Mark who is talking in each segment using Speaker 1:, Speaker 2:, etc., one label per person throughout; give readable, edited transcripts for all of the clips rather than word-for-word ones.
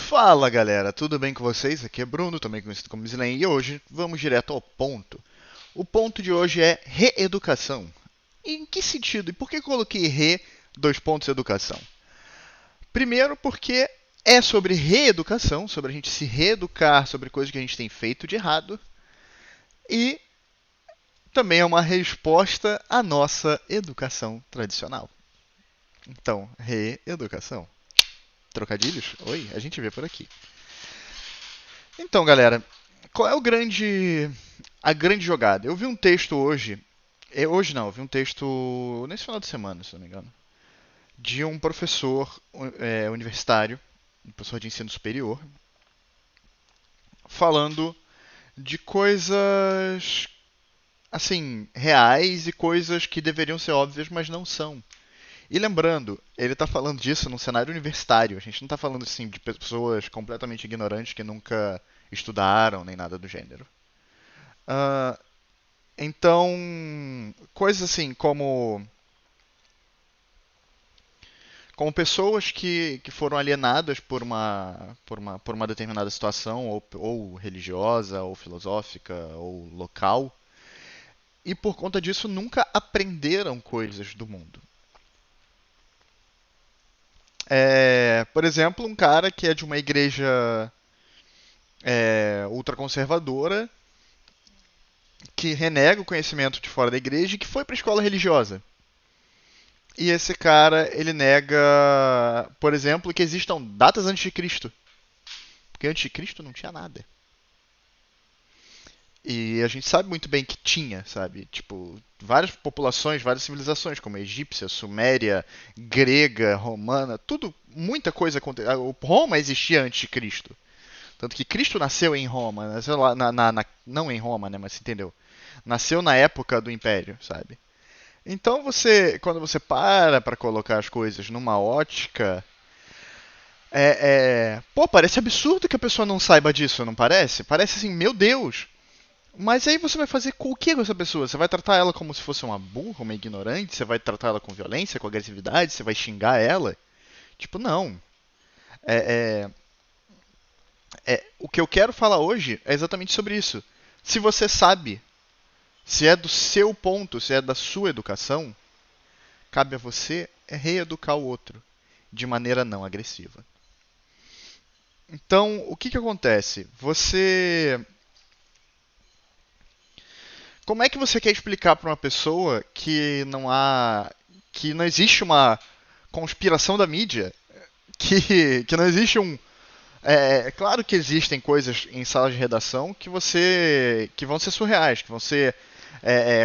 Speaker 1: Fala galera, tudo bem com vocês? Aqui é Bruno, também conhecido como Slen, e hoje vamos direto ao ponto. O ponto de hoje é reeducação. Em que sentido? E por que eu coloquei dois pontos, educação? Primeiro porque é sobre reeducação, sobre a gente se reeducar sobre coisas que a gente tem feito de errado, e também é uma resposta à nossa educação tradicional. Então, reeducação. Trocadilhos? Oi, a gente vê por aqui. Então, galera, qual é a grande jogada? Eu vi um texto hoje, hoje não, eu vi um texto nesse final de semana, se não me engano, de um professor universitário, um professor de ensino superior, falando de coisas assim reais e coisas que deveriam ser óbvias, mas não são. E lembrando, ele está falando disso num cenário universitário. A gente não está falando assim de pessoas completamente ignorantes que nunca estudaram nem nada do gênero. Ah, então, coisas assim como pessoas que foram alienadas por uma determinada situação, ou religiosa, ou filosófica, ou local, e por conta disso nunca aprenderam coisas do mundo. Por exemplo, um cara que é de uma igreja ultraconservadora, que renega o conhecimento de fora da igreja e que foi para a escola religiosa. E esse cara, ele nega, por exemplo, que existam datas antes de Cristo. Porque antes de Cristo não tinha nada. E a gente sabe muito bem que tinha, sabe? Tipo, várias populações, várias civilizações, como a egípcia, suméria, grega, romana, tudo, muita coisa aconteceu. Roma existia antes de Cristo. Tanto que Cristo nasceu em Roma, nasceu lá não em Roma, né? Mas você entendeu? Nasceu na época do Império, sabe? Então quando você para colocar as coisas numa ótica, pô, parece absurdo que a pessoa não saiba disso, não parece? Parece assim, meu Deus. Mas aí você vai fazer com o que com essa pessoa? Você vai tratar ela como se fosse uma burra, uma ignorante? Você vai tratar ela com violência, com agressividade? Você vai xingar ela? Tipo, não. É, o que eu quero falar hoje é exatamente sobre isso. Se você sabe, se é do seu ponto, se é da sua educação, cabe a você reeducar o outro de maneira não agressiva. Então, o que acontece? Como é que você quer explicar para uma pessoa que não existe uma conspiração da mídia, que não existe um claro que existem coisas em salas de redação que vão ser surreais, que vão ser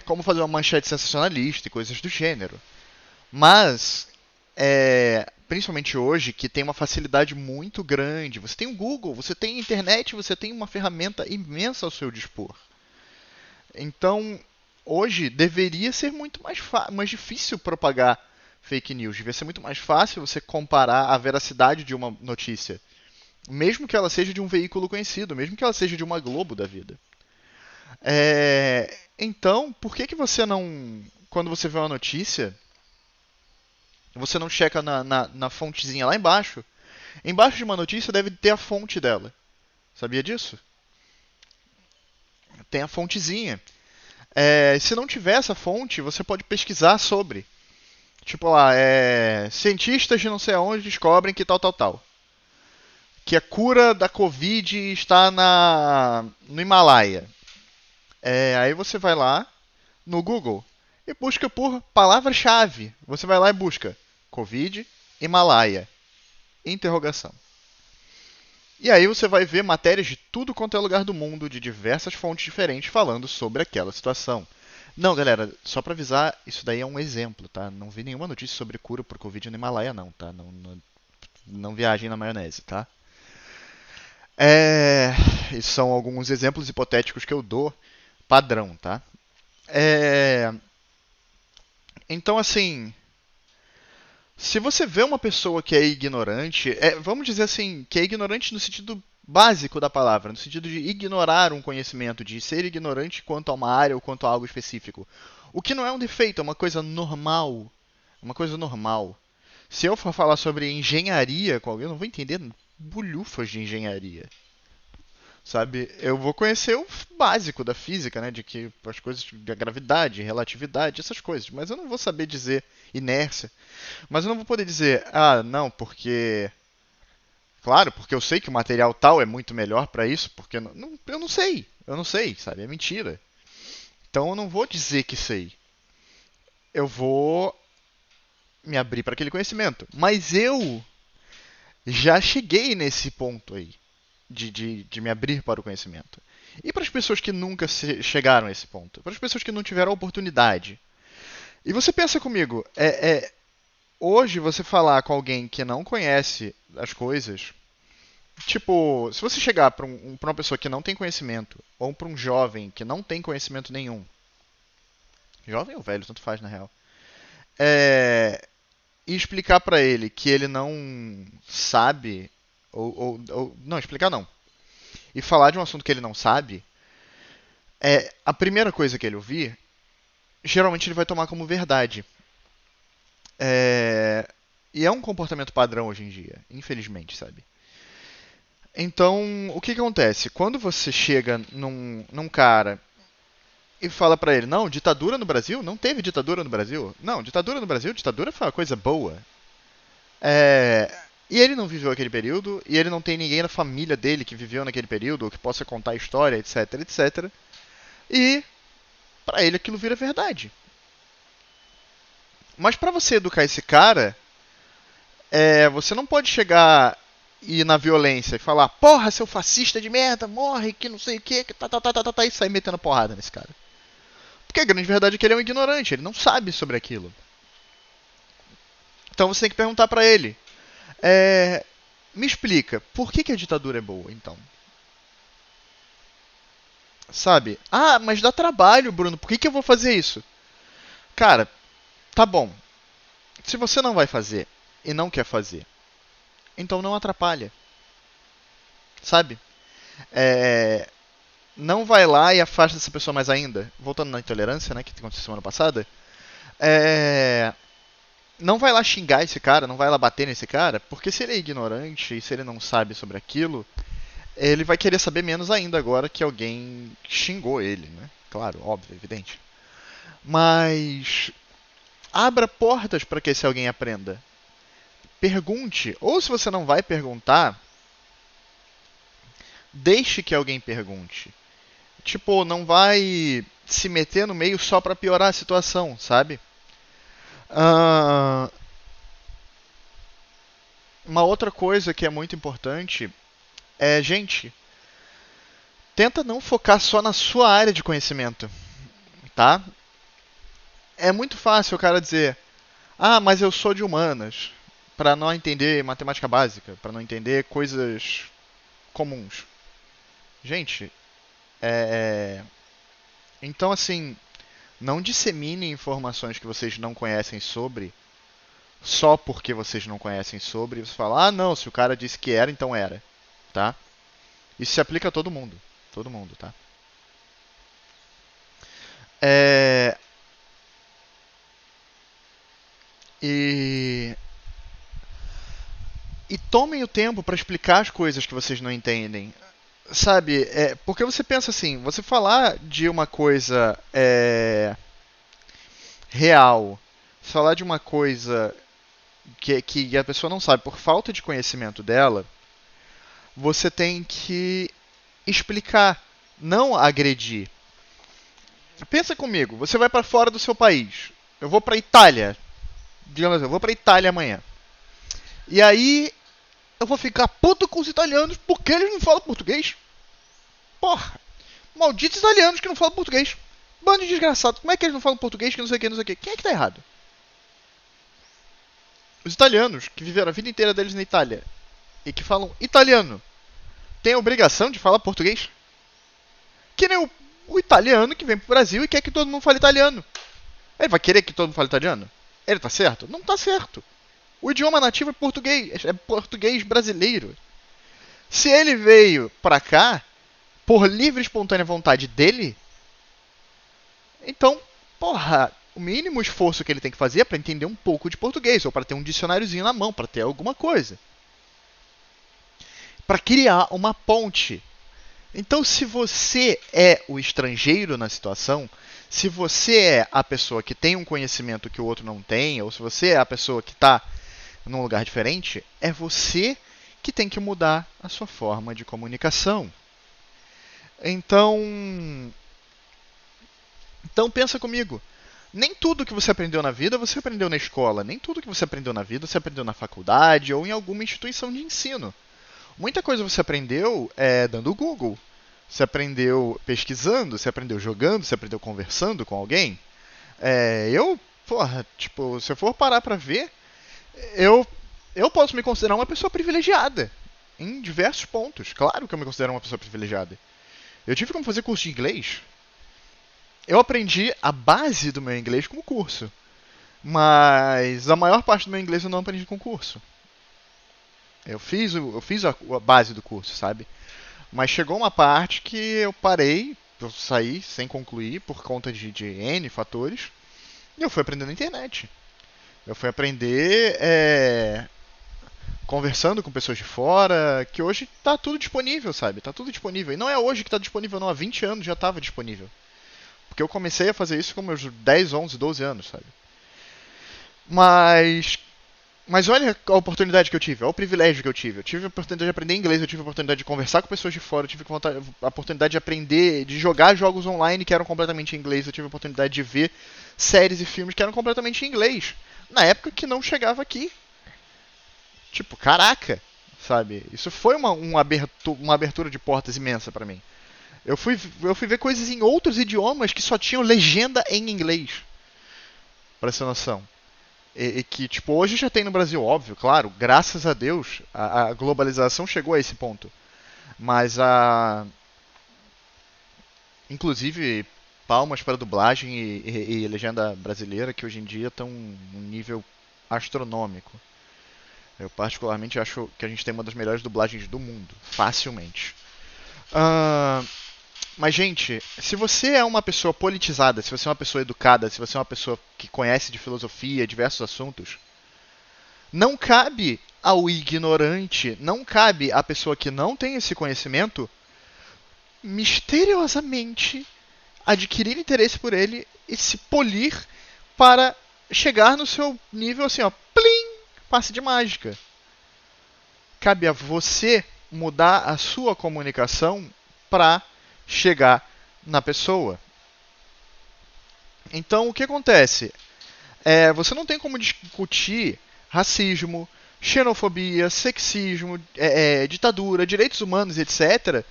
Speaker 1: como fazer uma manchete sensacionalista e coisas do gênero. Mas principalmente hoje, que tem uma facilidade muito grande. Você tem o Google, você tem a internet, você tem uma ferramenta imensa ao seu dispor. Então, hoje deveria ser muito mais difícil propagar fake news. Devia ser muito mais fácil você comparar a veracidade de uma notícia, mesmo que ela seja de um veículo conhecido, mesmo que ela seja de uma Globo da vida. Então, por que você não, quando você vê uma notícia, você não checa na fontezinha lá embaixo? Embaixo de uma notícia deve ter a fonte dela. Sabia disso? Tem a fontezinha. Se não tiver essa fonte, você pode pesquisar sobre. Tipo lá, cientistas de não sei aonde descobrem que tal, tal, tal. Que a cura da Covid está no Himalaia. Aí você vai lá no Google e busca por palavra-chave. Você vai lá e busca Covid, Himalaia, interrogação. E aí você vai ver matérias de tudo quanto é lugar do mundo, de diversas fontes diferentes, falando sobre aquela situação. Não, galera, só pra avisar, isso daí é um exemplo, tá? Não vi nenhuma notícia sobre cura por Covid no Himalaia, não, tá? Não viajem na maionese, tá? Esses são alguns exemplos hipotéticos que eu dou, padrão, tá? É, então, assim, se você vê uma pessoa que é ignorante, vamos dizer assim, que é ignorante no sentido básico da palavra, no sentido de ignorar um conhecimento, de ser ignorante quanto a uma área ou quanto a algo específico. O que não é um defeito, é uma coisa normal. Uma coisa normal. Se eu for falar sobre engenharia com alguém, eu não vou entender bulhufas de engenharia. Sabe? Eu vou conhecer o básico da física, né? De que as coisas da gravidade, relatividade, essas coisas. Mas eu não vou saber dizer inércia. Mas eu não vou poder dizer, ah, não, porque. Claro, porque eu sei que o material tal é muito melhor para isso, porque eu não sei. Eu não sei, sabe? É mentira. Então eu não vou dizer que sei. Eu vou me abrir para aquele conhecimento. Mas eu já cheguei nesse ponto aí. De me abrir para o conhecimento. E para as pessoas que nunca chegaram a esse ponto? Para as pessoas que não tiveram a oportunidade. E você pensa comigo, hoje você falar com alguém que não conhece as coisas, tipo, se você chegar para uma pessoa que não tem conhecimento, ou para um jovem que não tem conhecimento nenhum, jovem ou velho, tanto faz na real, e explicar para ele que ele não sabe, não, explicar não, e falar de um assunto que ele não sabe, a primeira coisa que ele ouvir, geralmente ele vai tomar como verdade. E é um comportamento padrão hoje em dia, infelizmente, sabe? Então, o que acontece? Quando você chega num cara e fala pra ele, não, ditadura no Brasil? Não teve ditadura no Brasil? Não, ditadura no Brasil, ditadura foi uma coisa boa. E ele não viveu aquele período, e ele não tem ninguém na família dele que viveu naquele período, ou que possa contar a história, etc, etc. E pra ele aquilo vira verdade. Mas pra você educar esse cara, você não pode chegar e ir na violência e falar, porra, seu fascista de merda, morre, que não sei o que, e sair metendo porrada nesse cara. Porque a grande verdade é que ele é um ignorante, ele não sabe sobre aquilo. Então você tem que perguntar pra ele, me explica, por que a ditadura é boa, então? Sabe? Ah, mas dá trabalho, Bruno, por que eu vou fazer isso? Cara, tá bom. Se você não vai fazer e não quer fazer, então não atrapalha. Sabe? Não vai lá e afasta essa pessoa mais ainda. Voltando na intolerância, né, que aconteceu semana passada. Não vai lá xingar esse cara, não vai lá bater nesse cara, porque se ele é ignorante e se ele não sabe sobre aquilo, ele vai querer saber menos ainda agora que alguém xingou ele, né? Claro, óbvio, evidente. Mas abra portas para que esse alguém aprenda. Pergunte, ou se você não vai perguntar, deixe que alguém pergunte. Tipo, não vai se meter no meio só para piorar a situação, sabe? Uma outra coisa que é muito importante gente, tenta não focar só na sua área de conhecimento, tá? É muito fácil o cara dizer, ah, mas eu sou de humanas, para não entender matemática básica, para não entender coisas comuns. Gente, então assim, não dissemine informações que vocês não conhecem sobre só porque vocês não conhecem sobre. Você fala, ah, não, se o cara disse que era, então era, tá? Isso se aplica a todo mundo, tá? E tomem o tempo para explicar as coisas que vocês não entendem. Sabe, porque você pensa assim, você falar de uma coisa real, falar de uma coisa que a pessoa não sabe por falta de conhecimento dela, você tem que explicar, não agredir. Pensa comigo, você vai para fora do seu país. Eu vou para Itália. Digamos assim, eu vou para Itália amanhã. E aí eu vou ficar puto com os italianos porque eles não falam português. Porra, malditos italianos que não falam português. Bando de desgraçado. Como é que eles não falam português que não sei o que, não sei o que? Quem é que tá errado? Os italianos que viveram a vida inteira deles na Itália e que falam italiano têm a obrigação de falar português? Que nem o italiano que vem pro Brasil e quer que todo mundo fale italiano. Ele vai querer que todo mundo fale italiano? Ele tá certo? Não tá certo. O idioma nativo é português brasileiro. Se ele veio pra cá por livre e espontânea vontade dele, então, porra, o mínimo esforço que ele tem que fazer é para entender um pouco de português, ou para ter um dicionáriozinho na mão, para ter alguma coisa. para criar uma ponte. Então, se você é o estrangeiro na situação, se você é a pessoa que tem um conhecimento que o outro não tem, ou se você é a pessoa que está num lugar diferente, é você que tem que mudar a sua forma de comunicação. Então pensa comigo. Nem tudo que você aprendeu na vida você aprendeu na escola. Nem tudo que você aprendeu na vida você aprendeu na faculdade ou em alguma instituição de ensino. Muita coisa você aprendeu dando Google. Você aprendeu pesquisando, você aprendeu jogando, você aprendeu conversando com alguém. Se eu for parar pra ver, eu, eu posso me considerar uma pessoa privilegiada. Em diversos pontos. Claro que eu me considero uma pessoa privilegiada. Eu tive como fazer curso de inglês. Eu aprendi a base do meu inglês com o curso. Mas a maior parte do meu inglês eu não aprendi com o curso. Eu fiz a base do curso, sabe? Mas chegou uma parte que eu parei, eu saí sem concluir por conta de N fatores. E eu fui aprender na internet. Eu fui aprender conversando com pessoas de fora, que hoje tá tudo disponível, sabe? Tá tudo disponível. E não é hoje que tá disponível, não. Há 20 anos já estava disponível. Porque eu comecei a fazer isso com meus 10, 11, 12 anos, sabe? Mas olha a oportunidade que eu tive, olha o privilégio que eu tive. Eu tive a oportunidade de aprender inglês, eu tive a oportunidade de conversar com pessoas de fora, eu tive a oportunidade de aprender, de jogar jogos online que eram completamente em inglês, eu tive a oportunidade de ver séries e filmes que eram completamente em inglês. Na época que não chegava aqui. Tipo, caraca, sabe? Isso foi uma abertura de portas imensa pra mim. Eu fui ver coisas em outros idiomas que só tinham legenda em inglês. Pra essa noção. E que, tipo, hoje já tem no Brasil, óbvio, claro, graças a Deus, a globalização chegou a esse ponto. Mas inclusive, palmas para a dublagem e legenda brasileira, que hoje em dia estão num nível astronômico. Eu particularmente acho que a gente tem uma das melhores dublagens do mundo, facilmente. Ah, mas, gente, se você é uma pessoa politizada, se você é uma pessoa educada, se você é uma pessoa que conhece de filosofia, diversos assuntos, não cabe ao ignorante, não cabe à pessoa que não tem esse conhecimento, misteriosamente adquirir interesse por ele e se polir para chegar no seu nível assim, ó, plim, passe de mágica. Cabe a você mudar a sua comunicação para chegar na pessoa. Então, o que acontece? Você não tem como discutir racismo, xenofobia, sexismo, ditadura, direitos humanos, etc.,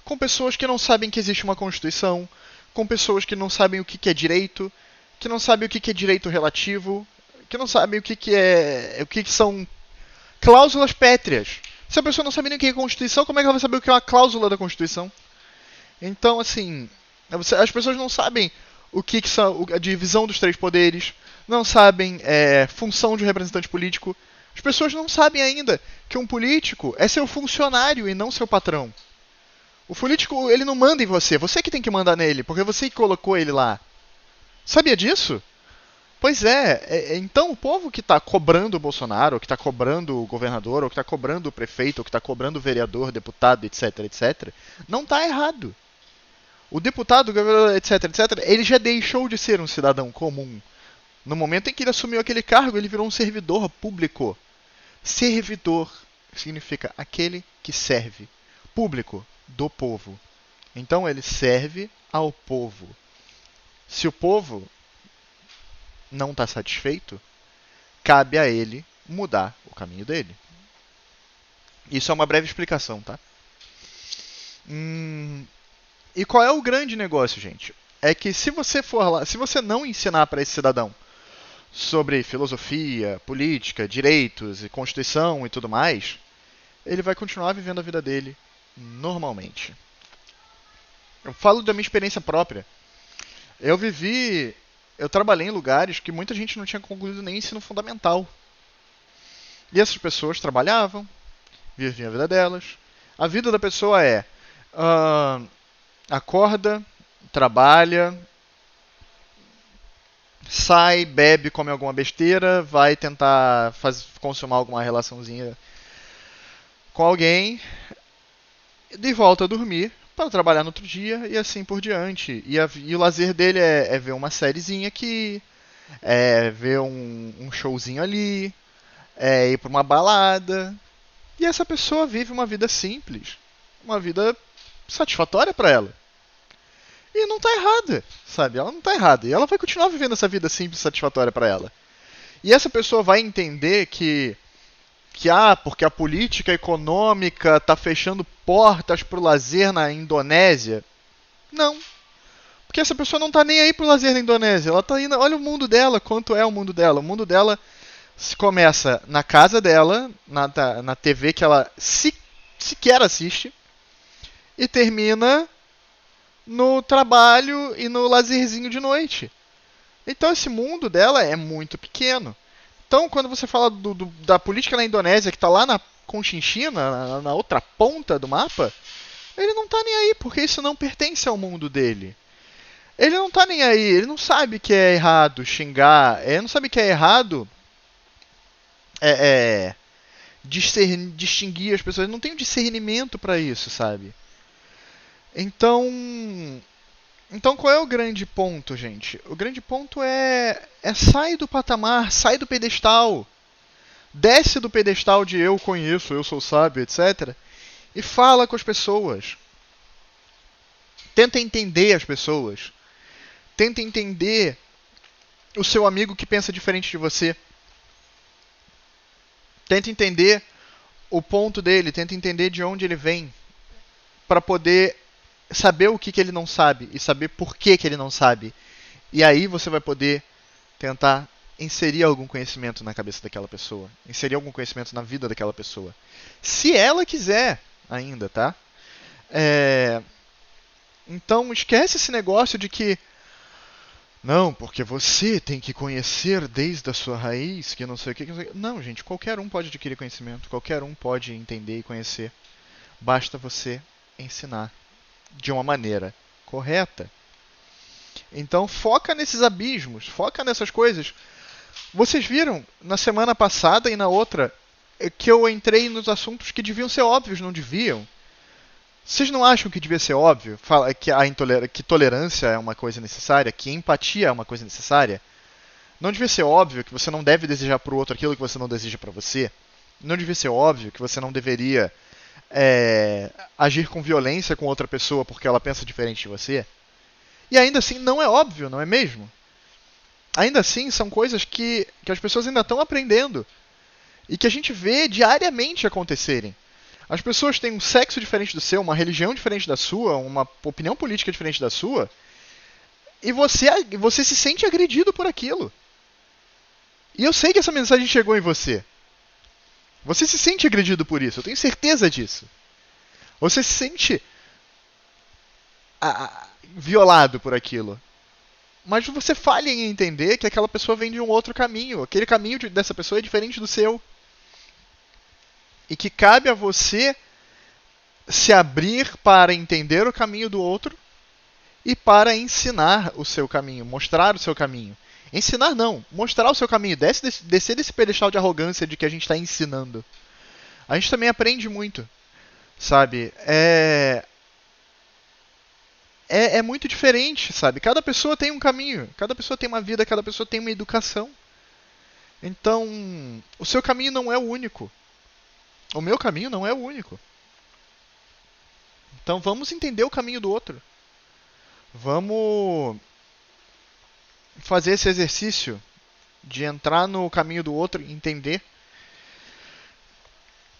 Speaker 1: com pessoas que não sabem que existe uma Constituição, com pessoas que não sabem o que é direito, que não sabem o que é direito relativo, que não sabem o que são cláusulas pétreas. Se a pessoa não sabe nem o que é Constituição, como é que ela vai saber o que é uma cláusula da Constituição? Então, assim, as pessoas não sabem o que são a divisão dos três poderes, não sabem função de um representante político. As pessoas não sabem ainda que um político é seu funcionário e não seu patrão. O político, ele não manda em você que tem que mandar nele, porque você que colocou ele lá. Sabia disso? Pois então o povo que está cobrando o Bolsonaro, ou que está cobrando o governador, ou que está cobrando o prefeito, ou que está cobrando o vereador, deputado, etc, etc, não está errado. O deputado, etc, etc, ele já deixou de ser um cidadão comum. No momento em que ele assumiu aquele cargo, ele virou um servidor público. Servidor significa aquele que serve. Público, do povo. Então ele serve ao povo. Se o povo não está satisfeito, cabe a ele mudar o caminho dele. Isso é uma breve explicação, tá? E qual é o grande negócio, gente? É que se você for lá, se você não ensinar para esse cidadão sobre filosofia, política, direitos e constituição e tudo mais, ele vai continuar vivendo a vida dele normalmente. Eu falo da minha experiência própria. Eu trabalhei em lugares que muita gente não tinha concluído nem ensino fundamental. E essas pessoas trabalhavam, viviam a vida delas. A vida da pessoa acorda, trabalha, sai, bebe, come alguma besteira, vai tentar consumar alguma relaçãozinha com alguém, de volta a dormir para trabalhar no outro dia e assim por diante. E o lazer dele é ver uma sériezinha aqui, é ver um showzinho ali, é ir para uma balada. E essa pessoa vive uma vida simples, uma vida satisfatória para ela. E não tá errada, sabe? Ela não tá errada. E ela vai continuar vivendo essa vida simples e satisfatória para ela. E essa pessoa vai entender que porque a política econômica está fechando portas para o lazer na Indonésia. Não. Porque essa pessoa não está nem aí pro lazer na Indonésia. Ela tá indo, olha o mundo dela, quanto é o mundo dela. O mundo dela se começa na casa dela, na TV que ela sequer assiste, e termina no trabalho e no lazerzinho de noite. Então esse mundo dela é muito pequeno. Então, quando você fala da política na Indonésia, que está lá na Conchinchina, na outra ponta do mapa, ele não está nem aí, porque isso não pertence ao mundo dele. Ele não está nem aí, ele não sabe que é errado xingar, ele não sabe que é errado é, distinguir as pessoas, ele não tem um discernimento para isso, sabe? Então, então qual é o grande ponto, gente? O grande ponto é sai do patamar, sai do pedestal. Desce do pedestal de eu conheço, eu sou sábio, etc. E fala com as pessoas. Tenta entender as pessoas. Tenta entender o seu amigo que pensa diferente de você. Tenta entender o ponto dele, tenta entender de onde ele vem, para poder saber o que ele não sabe e saber por que ele não sabe. E aí você vai poder tentar inserir algum conhecimento na cabeça daquela pessoa, inserir algum conhecimento na vida daquela pessoa. Se ela quiser ainda, tá? Então esquece esse negócio de que não, porque você tem que conhecer desde a sua raiz, que não sei o que. Não, gente, qualquer um pode adquirir conhecimento, qualquer um pode entender e conhecer. Basta você ensinar de uma maneira correta. Então foca nesses abismos, foca nessas coisas. Vocês viram na semana passada e na outra que eu entrei nos assuntos que deviam ser óbvios, não deviam? Vocês não acham que devia ser óbvio que tolerância é uma coisa necessária, que empatia é uma coisa necessária? Não devia ser óbvio que você não deve desejar para o outro aquilo que você não deseja para você? Não devia ser óbvio que você não deveria agir com violência com outra pessoa porque ela pensa diferente de você? E ainda assim não é óbvio, não é mesmo? Ainda assim são coisas que as pessoas ainda estão aprendendo e que a gente vê diariamente acontecerem. As pessoas têm um sexo diferente do seu, uma religião diferente da sua, uma opinião política diferente da sua, e você se sente agredido por aquilo. E eu sei que essa mensagem chegou em você. Você se sente agredido por isso, eu tenho certeza disso. Você se sente violado por aquilo. Mas você falha em entender que aquela pessoa vem de um outro caminho. Aquele caminho dessa pessoa é diferente do seu. E que cabe a você se abrir para entender o caminho do outro e para ensinar o seu caminho, mostrar o seu caminho. Ensinar não, mostrar o seu caminho, descer desse pedestal de arrogância de que a gente está ensinando. A gente também aprende muito, sabe? É muito diferente, sabe? Cada pessoa tem um caminho, cada pessoa tem uma vida, cada pessoa tem uma educação. Então, o seu caminho não é o único. O meu caminho não é o único. Então vamos entender o caminho do outro. Vamos fazer esse exercício de entrar no caminho do outro e entender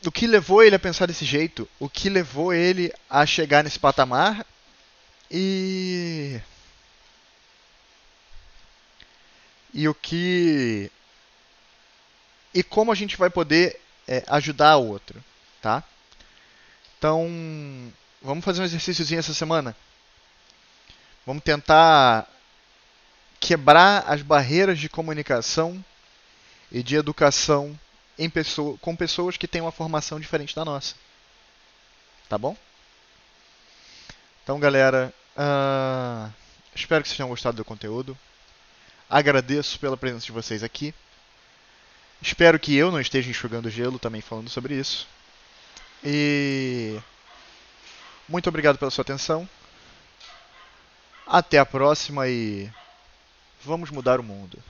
Speaker 1: o que levou ele a pensar desse jeito, o que levou ele a chegar nesse patamar e o que e como a gente vai poder ajudar o outro, tá? Então, vamos fazer um exercíciozinho essa semana. Vamos tentar quebrar as barreiras de comunicação e de educação com pessoas que têm uma formação diferente da nossa. Tá bom? Então, galera, espero que vocês tenham gostado do conteúdo. Agradeço pela presença de vocês aqui. Espero que eu não esteja enxugando gelo também falando sobre isso. E Muito obrigado pela sua atenção. Até a próxima e vamos mudar o mundo.